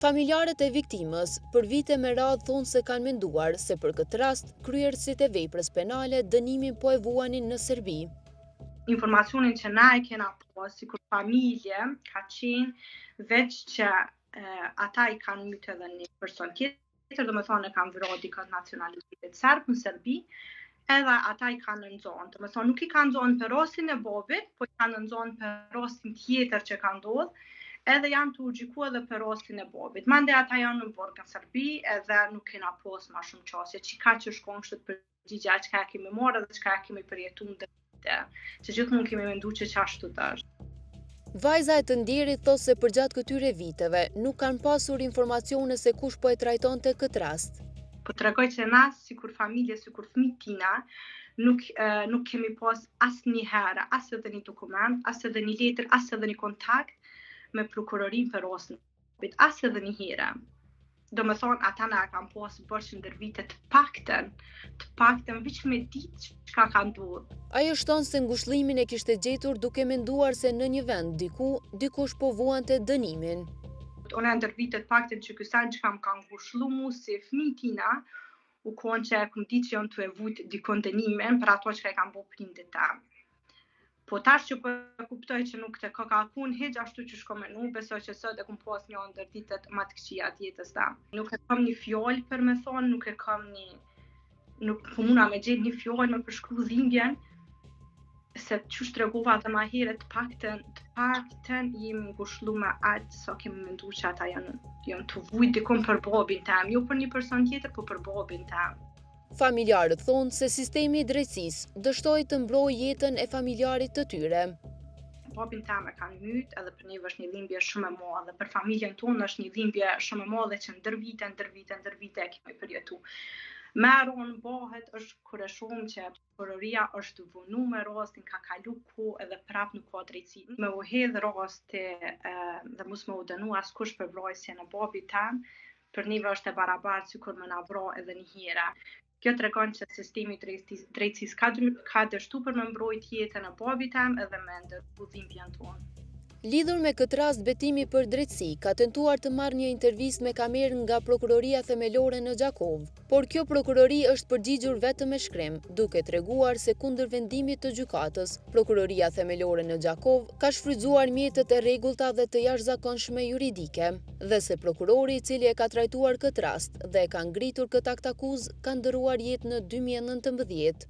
Familjarët e viktimës për vite me radhë thonë se kanë menduar se për këtë rast kryerësit e veprës penale dënimin po e vuanin në Serbi. Informacionin që na e kena pas, si kur familje, ka qenë veç që ata i kanë mytë edhe një person tjetër, do me thonë e kanë vrarë dikë nacionalitetit serb në Serbi, edhe ata i kanë nënxonë. Do me thonë nuk i kanë nënxonë për rastin e babit, po i kanë nënxonë për rastin tjetër që ka ndodhur, edhe janë të gjykuar edhe për rastin e babit. Mande ata janë në burg në Serbi, edhe nuk kena pas ma shumë qasje, çka që shkon kështu përgjigje, çka kemi marrë dhe çka kemi përjetuar që gjithmonë kemi menduar që ashtu është. Vajza e të ndjerit thosë se përgjatë këtyre viteve nuk kanë pasur informacione se kush po e trajtonte këtë rast. Po tregoj që na, si kur familje, si kur fëmijët tina, nuk kemi pas asnjëherë, as edhe një dokument, as edhe një letër, as edhe një kontakt me prokurorin për rastin, as edhe një herë. Do me thonë, ata na kanë pas bërë që ndër vite të pakten viç me ditë çka ka ndodhur. Ajo shton se ngushëllimin e kishte gjetur duke menduar se në një vend dikush po vuante dënimin. Unë ndër vite të pakten që ky sen që kam ka ngushëllu mu si fëmijë tina, u konë që kum ditë që janë të e vujt dikon dënimin për ato që e kam bërë prindit tam. Po tash që po kuptoj që nuk të ka kun hiç ashtu që shko menu, besoj që sot e kum pas një ndër ditët më të këqija të jetës tam. Nuk e kam një fjalë për me thonë, nuk po muna me gjetë një fjalë me përshkru dhimbjen, se çu tregova atë më herët të paktën jemi ngushëlluar aq sa kemi menduar që ata janë të vujt dikon për babin tam, jo për një person tjetër, po për babin tam. Familjarët thonë se sistemi i drejtësisë dështoi të mbrojë jetën e familjarit të tyre. Babin tam e kanë myt, edhe për neve është një dhimbje shumë e madhe, për familjen tonë është një dhimbje shumë e madhe që ndër vite e kemi përjetuar. Meron bëhet është kur e shohim që prokuroria është vunu me rastin, ka kalu kohë edhe prap nuk ka drejtësi. Me u hedh rasti dhe mos më u dënu askush për vrasjen e babit tam, për neve është e barabartë sikur më na vra edhe një herë. Kjo tregon që sistemi i drejtësisë ka dështu për me mbrojt jetën e babit tam edhe me ndërtu dhimbjen tonë. Lidhur me këtë rast, Betimi për Drejtësi ka tentuar të marrë një intervistë me kamerë nga Prokuroria Themelore në Gjakov, por kjo prokurori është përgjigjur vetëm me shkrim, duke treguar se kundër vendimit të gjykatës, Prokuroria Themelore në Gjakov ka shfrytzuar mjetet e rregullta dhe të jashtëzakonshme juridike, dhe se prokurori i cili e ka trajtuar këtë rast dhe e ka ngritur këtë akt akuzë ka ndërruar jetë në 2019.